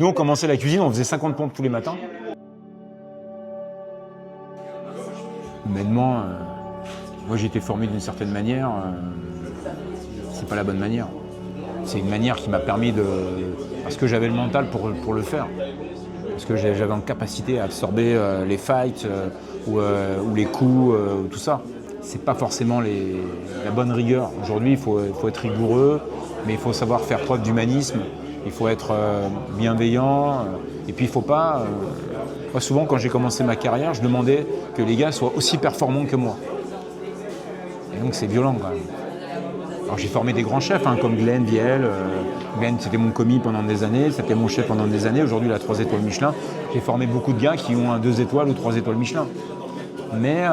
Nous, on commençait la cuisine, on faisait 50 pompes tous les matins. Humainement, moi j'ai été formé d'une certaine manière, c'est pas la bonne manière. C'est une manière qui m'a permis de... Parce que j'avais le mental pour le faire. Parce que j'avais en capacité à absorber les fights ou les coups, tout ça. C'est pas forcément la bonne rigueur. Aujourd'hui, il faut être rigoureux, mais il faut savoir faire preuve d'humanisme. Il faut être bienveillant. Et puis il faut pas... Moi, souvent, quand j'ai commencé ma carrière, je demandais que les gars soient aussi performants que moi. Et donc, c'est violent, quand même. Alors, j'ai formé des grands chefs, comme Glenn Viel. Glenn, c'était mon commis pendant des années. C'était mon chef pendant des années. Aujourd'hui, il a 3 étoiles Michelin. J'ai formé beaucoup de gars qui ont 2 étoiles ou 3 étoiles Michelin. Mais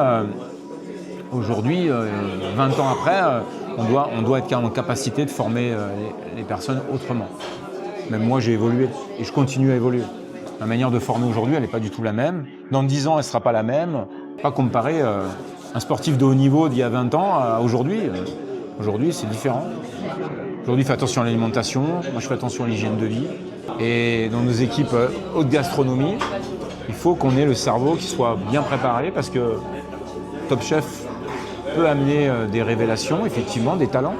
aujourd'hui, 20 ans après, on doit être en capacité de former les personnes autrement. Même moi, j'ai évolué et je continue à évoluer. Ma manière de former aujourd'hui, elle n'est pas du tout la même. Dans 10 ans, elle ne sera pas la même. Pas comparer un sportif de haut niveau d'il y a 20 ans à aujourd'hui. Aujourd'hui, c'est différent. Aujourd'hui, il fait attention à l'alimentation. Moi, je fais attention à l'hygiène de vie. Et dans nos équipes haute gastronomie, il faut qu'on ait le cerveau qui soit bien préparé parce que Top Chef peut amener des révélations, effectivement, des talents.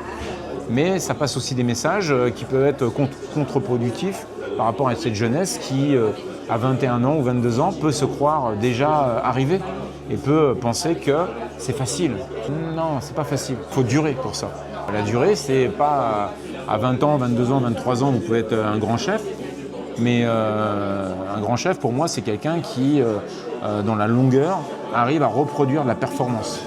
Mais ça passe aussi des messages qui peuvent être contre-productifs par rapport à cette jeunesse qui, à 21 ans ou 22 ans, peut se croire déjà arrivée et peut penser que c'est facile. Non, c'est pas facile. Il faut durer pour ça. La durée, c'est pas à 20 ans, 22 ans, 23 ans, vous pouvez être un grand chef. Mais un grand chef, pour moi, c'est quelqu'un qui, dans la longueur, arrive à reproduire de la performance.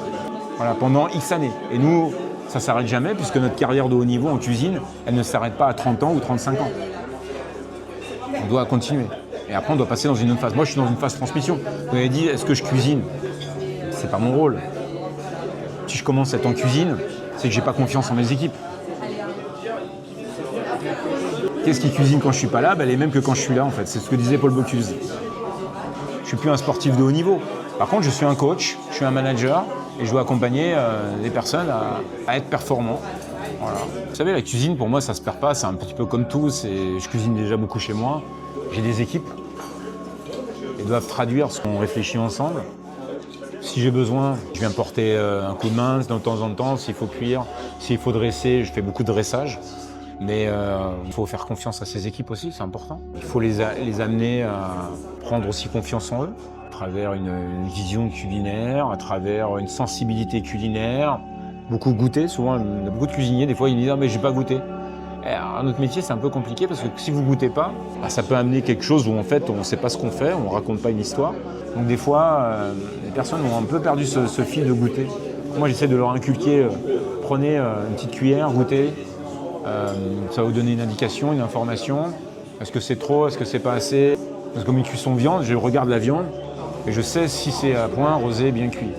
Voilà, pendant X années. Et nous, ça ne s'arrête jamais, puisque notre carrière de haut niveau en cuisine, elle ne s'arrête pas à 30 ans ou 35 ans. On doit continuer. Et après, on doit passer dans une autre phase. Moi, je suis dans une phase transmission. Vous m'avez dit, est-ce que je cuisine? C'est pas mon rôle. Si je commence à être en cuisine, c'est que j'ai pas confiance en mes équipes. Qu'est-ce qui cuisine quand je suis pas là? Les mêmes que quand je suis là, en fait. C'est ce que disait Paul Bocuse. Je suis plus un sportif de haut niveau. Par contre, je suis un coach, je suis un manager et je dois accompagner les personnes à être performants. Voilà. Vous savez, la cuisine, pour moi, ça se perd pas. C'est un petit peu comme tout. Je cuisine déjà beaucoup chez moi. J'ai des équipes. Elles doivent traduire ce qu'on réfléchit ensemble. Si j'ai besoin, je viens porter un coup de main de temps en temps. S'il faut cuire, s'il faut dresser, je fais beaucoup de dressage. Mais il faut faire confiance à ces équipes aussi, c'est important. Il faut les amener à prendre aussi confiance en eux, à travers une vision culinaire, à travers une sensibilité culinaire. Beaucoup goûter, souvent, il y a beaucoup de cuisiniers, des fois ils disent « Ah mais j'ai pas goûté ». Alors, notre métier, c'est un peu compliqué parce que si vous goûtez pas, ça peut amener quelque chose où en fait on ne sait pas ce qu'on fait, on raconte pas une histoire. Donc des fois, les personnes ont un peu perdu ce fil de goûter. Moi j'essaie de leur inculquer, prenez une petite cuillère, goûtez. Ça va vous donner une indication, une information. Est-ce que c'est trop, est-ce que c'est pas assez? Parce que comme une cuisson viande, je regarde la viande et je sais si c'est à point, rosé, bien cuit.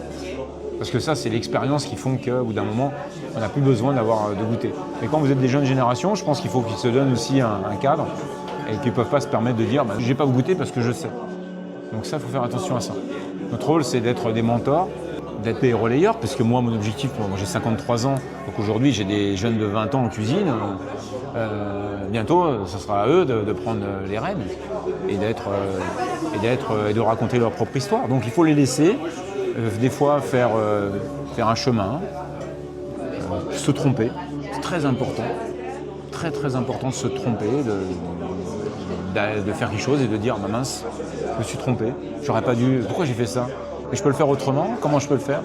Parce que ça, c'est l'expérience qui font qu'au bout d'un moment, on n'a plus besoin d'avoir de goûter. Mais quand vous êtes des jeunes générations, je pense qu'il faut qu'ils se donnent aussi un cadre et qu'ils ne peuvent pas se permettre de dire j'ai pas goûté parce que je sais. Donc ça, il faut faire attention à ça. Notre rôle, c'est d'être des mentors, d'être des relayeurs, parce que moi, mon objectif, moi j'ai 53 ans, donc aujourd'hui j'ai des jeunes de 20 ans en cuisine. Bientôt, ce sera à eux de prendre les rênes et de raconter leur propre histoire. Donc il faut les laisser, des fois faire un chemin, se tromper, c'est très important, très très important de se tromper, de faire quelque chose et de dire mince, je me suis trompé, j'aurais pas dû, pourquoi j'ai fait ça? Mais je peux le faire autrement, comment je peux le faire?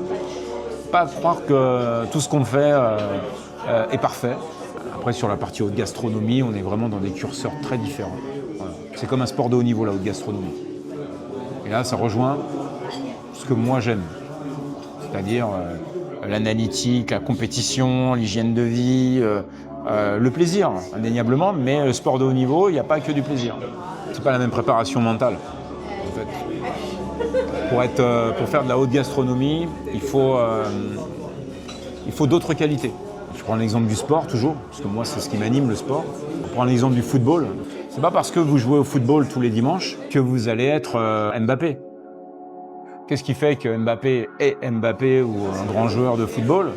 Pas croire que tout ce qu'on fait est parfait. Après, sur la partie haute gastronomie, on est vraiment dans des curseurs très différents. Voilà. C'est comme un sport de haut niveau, la haute gastronomie. Et là, ça rejoint ce que moi j'aime, c'est-à-dire l'analytique, la compétition, l'hygiène de vie, le plaisir, indéniablement, mais le sport de haut niveau, il n'y a pas que du plaisir. C'est pas la même préparation mentale, en fait. Pour faire de la haute gastronomie, il faut d'autres qualités. Je prends l'exemple du sport toujours, parce que moi c'est ce qui m'anime, le sport. Je prends l'exemple du football. C'est pas parce que vous jouez au football tous les dimanches que vous allez être Mbappé. Qu'est-ce qui fait que Mbappé est Mbappé ou un grand joueur de football?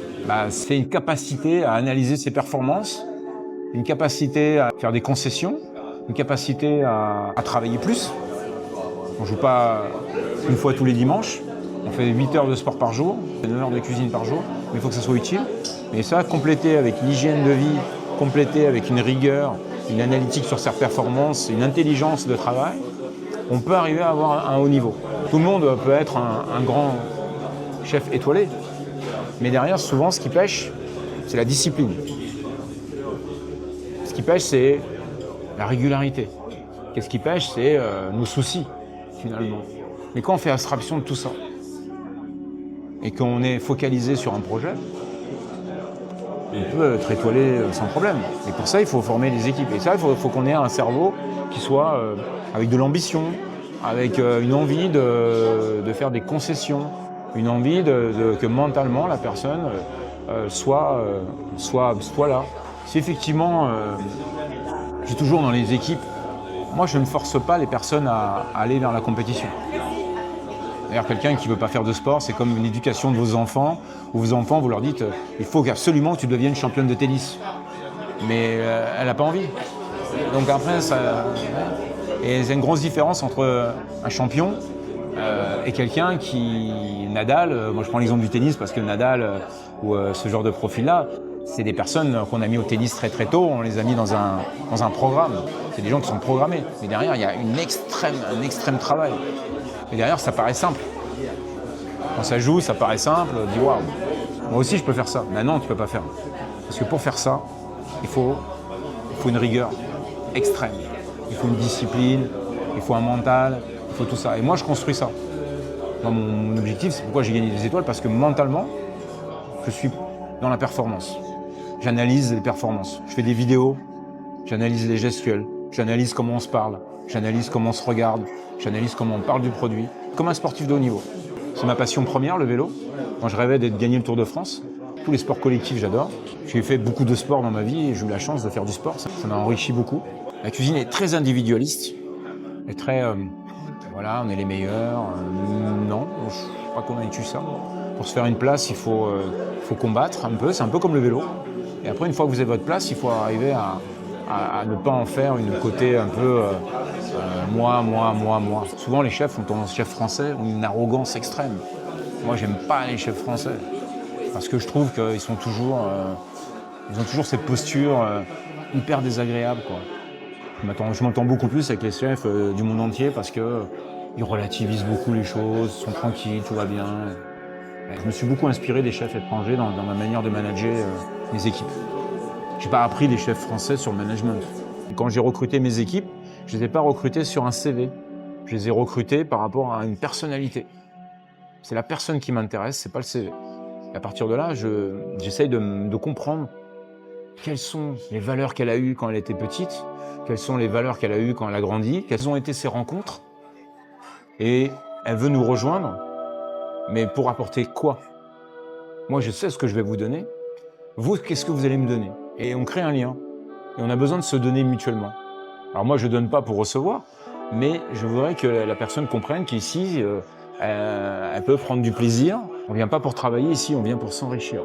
C'est une capacité à analyser ses performances, une capacité à faire des concessions, une capacité à travailler plus. On ne joue pas une fois tous les dimanches. On fait 8 heures de sport par jour, 9 heures de cuisine par jour, mais il faut que ça soit utile. Mais ça, complété avec l'hygiène de vie, complété avec une rigueur, une analytique sur ses performances, une intelligence de travail, on peut arriver à avoir un haut niveau. Tout le monde peut être un grand chef étoilé, mais derrière, souvent, ce qui pêche, c'est la discipline. Ce qui pêche, c'est la régularité. Qu'est-ce qui pêche, c'est nos soucis, finalement. Mais quand on fait abstraction de tout ça, et qu'on est focalisé sur un projet, on peut être étoilé sans problème. Et pour ça, il faut former des équipes. Et ça, il faut qu'on ait un cerveau qui soit avec de l'ambition, avec une envie de faire des concessions, une envie que mentalement la personne soit là. Si effectivement, je dis toujours dans les équipes, moi je ne force pas les personnes à aller vers la compétition. D'ailleurs, quelqu'un qui ne veut pas faire de sport, c'est comme une éducation de vos enfants, où vos enfants, vous leur dites il faut absolument que tu deviennes championne de tennis. Mais elle n'a pas envie. Donc après, et c'est une grosse différence entre un champion et quelqu'un qui, Nadal, moi je prends l'exemple du tennis parce que Nadal ou ce genre de profil-là, c'est des personnes qu'on a mis au tennis très très tôt, on les a mis dans un programme. C'est des gens qui sont programmés. Mais derrière, il y a un extrême travail. Et derrière, ça paraît simple. Quand ça joue, ça paraît simple, on dit waouh, moi aussi je peux faire ça. Mais non, tu ne peux pas faire. Parce que pour faire ça, il faut une rigueur extrême. Il faut une discipline, il faut un mental, il faut tout ça. Et moi, je construis ça. Moi, mon objectif, c'est pourquoi j'ai gagné des étoiles, parce que mentalement, je suis dans la performance. J'analyse les performances. Je fais des vidéos, j'analyse les gestuels, j'analyse comment on se parle, j'analyse comment on se regarde, j'analyse comment on parle du produit, comme un sportif de haut niveau. C'est ma passion première, le vélo. Moi, je rêvais d'être gagné le Tour de France. Tous les sports collectifs, j'adore. J'ai fait beaucoup de sport dans ma vie et j'ai eu la chance de faire du sport. Ça m'a enrichi beaucoup. La cuisine est très individualiste. Elle est très... voilà, on est les meilleurs. Non, je ne suis pas convaincu de ça. Pour se faire une place, il faut combattre un peu. C'est un peu comme le vélo. Et après, une fois que vous avez votre place, il faut arriver à ne pas en faire une côté un peu moi. Souvent, les chefs chefs français ont une arrogance extrême. Moi, j'aime pas les chefs français parce que je trouve qu'ils sont toujours, ils ont toujours cette posture hyper désagréable, quoi. Je m'entends beaucoup plus avec les chefs du monde entier parce que ils relativisent beaucoup les choses, sont tranquilles, tout va bien. Je me suis beaucoup inspiré des chefs étrangers dans ma manière de manager mes équipes. Je n'ai pas appris des chefs français sur le management. Quand j'ai recruté mes équipes, je ne les ai pas recrutés sur un CV. Je les ai recrutés par rapport à une personnalité. C'est la personne qui m'intéresse, ce n'est pas le CV. Et à partir de là, j'essaye de comprendre quelles sont les valeurs qu'elle a eues quand elle était petite, quelles sont les valeurs qu'elle a eues quand elle a grandi, quelles ont été ses rencontres. Et elle veut nous rejoindre, mais pour apporter quoi? Moi, je sais ce que je vais vous donner. Vous, qu'est-ce que vous allez me donner? Et on crée un lien. Et on a besoin de se donner mutuellement. Alors moi, je ne donne pas pour recevoir, mais je voudrais que la personne comprenne qu'ici, elle peut prendre du plaisir. On ne vient pas pour travailler ici, on vient pour s'enrichir.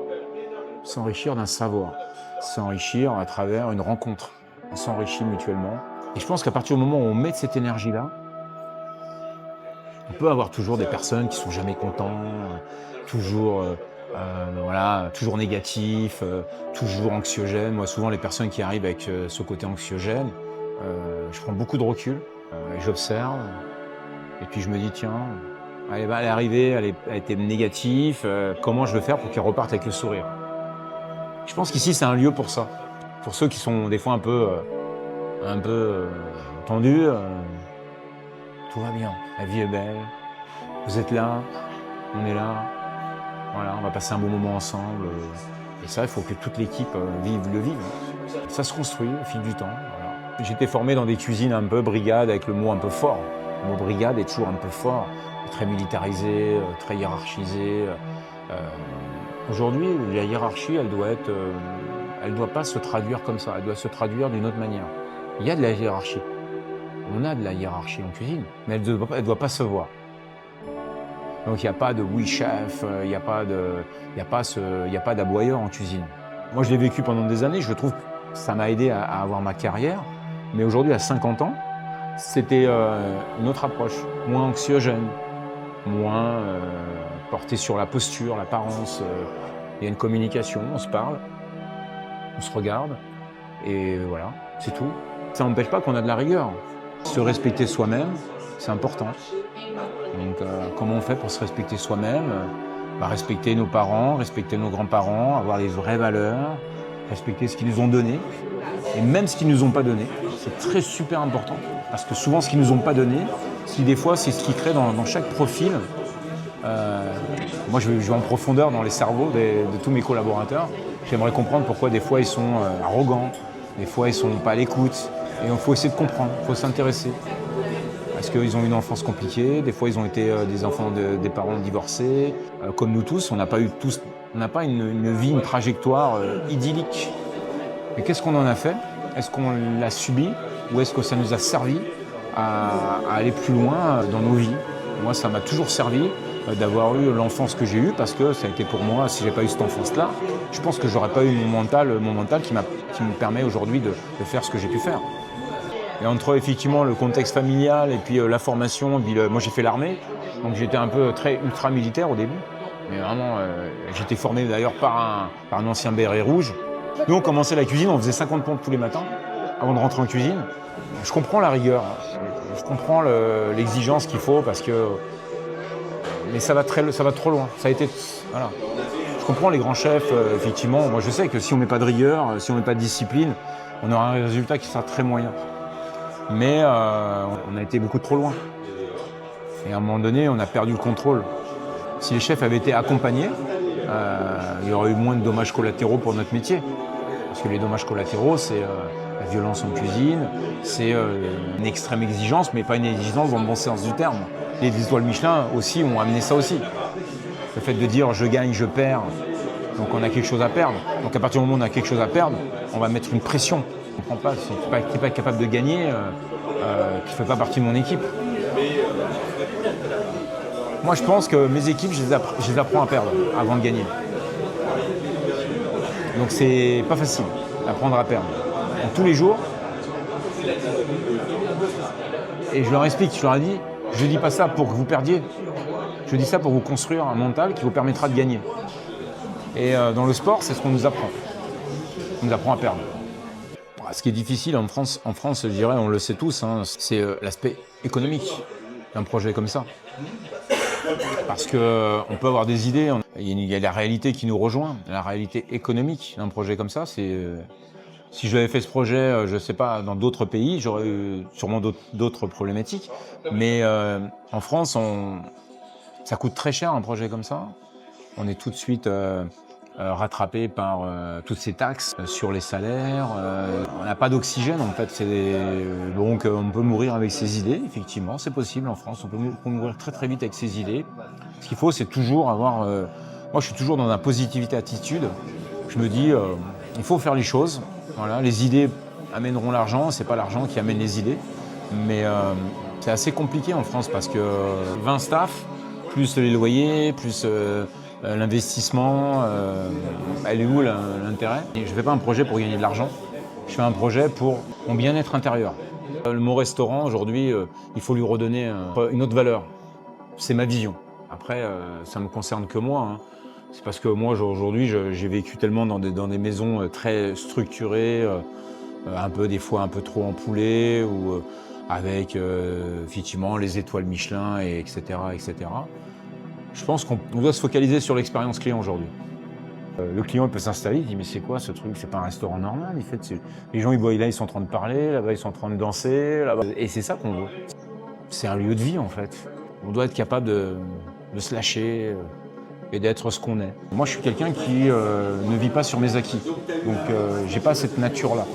S'enrichir d'un savoir. S'enrichir à travers une rencontre. On s'enrichit mutuellement. Et je pense qu'à partir du moment où on met cette énergie-là, on peut avoir toujours des personnes qui ne sont jamais contents, toujours négatifs, toujours anxiogènes. Moi, souvent, les personnes qui arrivent avec ce côté anxiogène, je prends beaucoup de recul, j'observe, et puis je me dis, tiens, elle est arrivée, elle était négative, comment je vais faire pour qu'elle reparte avec le sourire? Je pense qu'ici, c'est un lieu pour ça. Pour ceux qui sont des fois un peu tendus, tout va bien, la vie est belle, vous êtes là, on est là. Voilà, on va passer un bon moment ensemble. Et ça, il faut que toute l'équipe le vive. Ça se construit au fil du temps. Voilà. J'étais formé dans des cuisines un peu brigade, avec le mot un peu fort. Le mot brigade est toujours un peu fort, très militarisé, très hiérarchisé. Aujourd'hui, la hiérarchie, elle doit pas se traduire comme ça. Elle doit se traduire d'une autre manière. Il y a de la hiérarchie. On a de la hiérarchie en cuisine, mais elle doit pas se voir. Donc il n'y a pas de oui chef, il n'y a pas d'aboyeur en cuisine. Moi je l'ai vécu pendant des années, je trouve que ça m'a aidé à avoir ma carrière, Mais aujourd'hui, à 50 ans, c'était une autre approche, moins anxiogène, moins portée sur la posture, l'apparence. Il y a une communication, on se parle, on se regarde, et voilà, c'est tout. Ça n'empêche pas qu'on a de la rigueur. Se respecter soi-même, c'est important. Donc comment on fait pour se respecter soi-même? Respecter nos parents, respecter nos grands-parents, avoir les vraies valeurs, respecter ce qu'ils nous ont donné, et même ce qu'ils ne nous ont pas donné. C'est très super important, parce que souvent ce qu'ils ne nous ont pas donné, des fois c'est ce qui crée dans chaque profil. Moi je vais en profondeur dans les cerveaux de tous mes collaborateurs. J'aimerais comprendre pourquoi des fois ils sont arrogants, des fois ils ne sont pas à l'écoute, et il faut essayer de comprendre, il faut s'intéresser. Parce qu'ils ont eu une enfance compliquée, des fois ils ont été des enfants des parents divorcés. Comme nous tous, on n'a pas une vie, une trajectoire idyllique. Mais qu'est-ce qu'on en a fait? Est-ce qu'on l'a subi ou est-ce que ça nous a servi à aller plus loin dans nos vies? Moi, ça m'a toujours servi d'avoir eu l'enfance que j'ai eue, parce que ça a été pour moi, si j'ai pas eu cette enfance-là, je pense que j'aurais pas eu mon mental qui me permet aujourd'hui de faire ce que j'ai pu faire. Et entre effectivement le contexte familial et puis la formation, moi j'ai fait l'armée, donc j'étais un peu très ultra militaire au début. Mais vraiment, j'étais formé d'ailleurs par un ancien béret rouge. Nous on commençait la cuisine, on faisait 50 pompes tous les matins avant de rentrer en cuisine. Je comprends la rigueur, je comprends l'exigence qu'il faut, parce que mais ça va trop loin. Ça a été, voilà. Je comprends les grands chefs, effectivement. Moi je sais que si on met pas de rigueur, si on met pas de discipline, on aura un résultat qui sera très moyen. Mais on a été beaucoup trop loin. Et à un moment donné, on a perdu le contrôle. Si les chefs avaient été accompagnés, il y aurait eu moins de dommages collatéraux pour notre métier. Parce que les dommages collatéraux, c'est la violence en cuisine, c'est une extrême exigence, mais pas une exigence dans le bon sens du terme. Les étoiles Michelin aussi ont amené ça aussi. Le fait de dire je gagne, je perds, donc on a quelque chose à perdre. Donc à partir du moment où on a quelque chose à perdre, on va mettre une pression. Je ne comprends pas, si tu n'es pas capable de gagner, tu ne fais pas partie de mon équipe. Moi je pense que mes équipes, je les apprends à perdre avant de gagner. Donc c'est pas facile d'apprendre à perdre. Donc, tous les jours, et je leur explique, je leur ai dit, je ne dis pas ça pour que vous perdiez, je dis ça pour vous construire un mental qui vous permettra de gagner. Et dans le sport, c'est ce qu'on nous apprend. On nous apprend à perdre. Ce qui est difficile en France, je dirais, on le sait tous, hein, c'est l'aspect économique d'un projet comme ça. Parce qu'on peut avoir des idées, il y a la réalité qui nous rejoint, la réalité économique d'un projet comme ça. Si j'avais fait ce projet, je ne sais pas, dans d'autres pays, j'aurais eu sûrement d'autres problématiques. Mais en France, ça coûte très cher un projet comme ça. On est tout de suite rattrapé par toutes ces taxes sur les salaires. On n'a pas d'oxygène en fait. Donc on peut mourir avec ses idées, effectivement, c'est possible en France. On peut mourir très très vite avec ses idées. Ce qu'il faut, c'est toujours avoir... moi je suis toujours dans la positivité attitude. Je me dis, il faut faire les choses. Voilà, les idées amèneront l'argent, c'est pas l'argent qui amène les idées. Mais c'est assez compliqué en France, parce que 20 staff, plus les loyers, plus... l'investissement, elle est où l'intérêt? Je ne fais pas un projet pour gagner de l'argent, je fais un projet pour mon bien-être intérieur. Le mot restaurant, aujourd'hui, il faut lui redonner une autre valeur. C'est ma vision. Après, ça ne me concerne que moi. Hein. C'est parce que moi, aujourd'hui, j'ai vécu tellement dans des maisons très structurées, des fois un peu trop empoulées, ou avec effectivement les étoiles Michelin, etc., etc. Je pense qu'on doit se focaliser sur l'expérience client aujourd'hui. Le client il peut s'installer, il dit mais c'est quoi ce truc? C'est pas un restaurant normal. Les gens ils voient là, ils sont en train de parler, là-bas ils sont en train de danser, là-bas. Et c'est ça qu'on veut. C'est un lieu de vie en fait. On doit être capable de se lâcher et d'être ce qu'on est. Moi je suis quelqu'un qui ne vit pas sur mes acquis. Donc j'ai pas cette nature-là.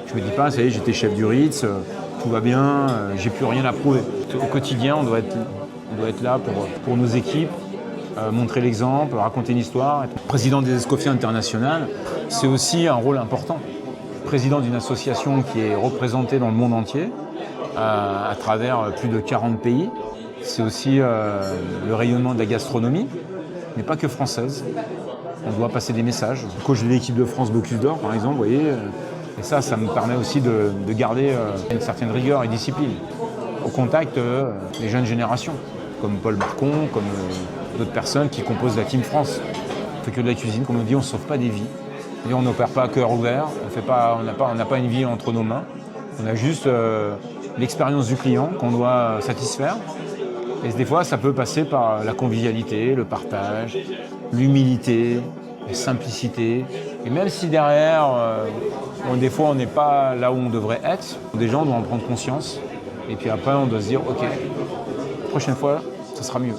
Je me dis pas, ça y est, j'étais chef du Ritz, tout va bien, j'ai plus rien à prouver. Au quotidien, on doit être là pour nos équipes, montrer l'exemple, raconter une histoire. Être président des Escoffiers International, c'est aussi un rôle important. Président d'une association qui est représentée dans le monde entier, à travers plus de 40 pays. C'est aussi le rayonnement de la gastronomie, mais pas que française. On doit passer des messages. Le coach de l'équipe de France Bocuse d'Or, par exemple, vous voyez, Et ça me permet aussi de garder une certaine rigueur et discipline au contact des jeunes générations, comme Paul Marcon, comme d'autres personnes qui composent la Team France. On ne fait que de la cuisine, comme on dit, on ne sauve pas des vies. Et on n'opère pas à cœur ouvert, on n'a pas une vie entre nos mains. On a juste l'expérience du client qu'on doit satisfaire. Et des fois, ça peut passer par la convivialité, le partage, l'humilité, la simplicité. Et même si derrière, des fois, on n'est pas là où on devrait être, des gens doivent en prendre conscience. Et puis après, on doit se dire, OK, la prochaine fois, ça sera mieux.